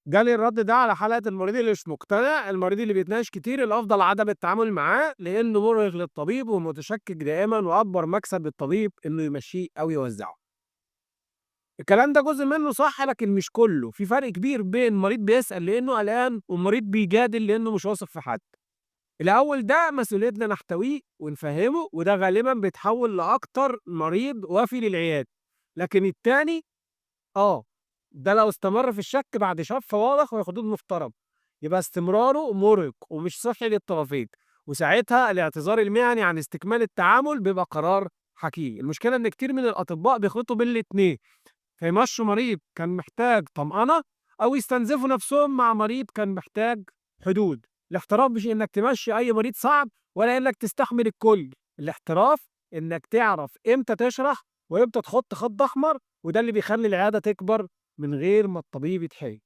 جالي الرد ده على حلقة المريض اللي مش مقتنع، المريض اللي بيتناقش كتير، الأفضل عدم التعامل معاه لإنه مرهق للطبيب ومتشكك دائمًا، وأكبر مكسب للطبيب إنه يمشّيه أو يوزّعه. الكلام ده جزء منه صح لكن مش كلّه، في فرق كبير بين مريض بيسأل لإنه قلقان، ومريض بيجادل لإنه مش واثق في حد. الأول ده مسؤوليتنا نحتويه ونفهّمه، وده غالبًا بيتحوّل لأكتر مريض وفي للعيادة. لكن التاني آه، ده لو استمر في الشك بعد شرح واضح وحدود محترمة، يبقى استمراره مُرهق ومش صحّي للطرفين، وساعتها الاعتذار المهني عن استكمال التعامل بيبقى قرار حكيم. المشكلة إن كتير من الأطباء بيخلطوا بين الاتنين، فيمشّوا مريض كان محتاج طمأنة، أو يستنزفوا نفسهم مع مريض كان محتاج حدود. الاحتراف مش إنك تمشّي أي مريض صعب، ولا إنك تستحمل الكل، الاحتراف إنك تعرف إمتى تشرح، وإمتى تحط خط أحمر، وده اللي بيخلّي العيادة تكبر من غير ما الطبيب يتحرج.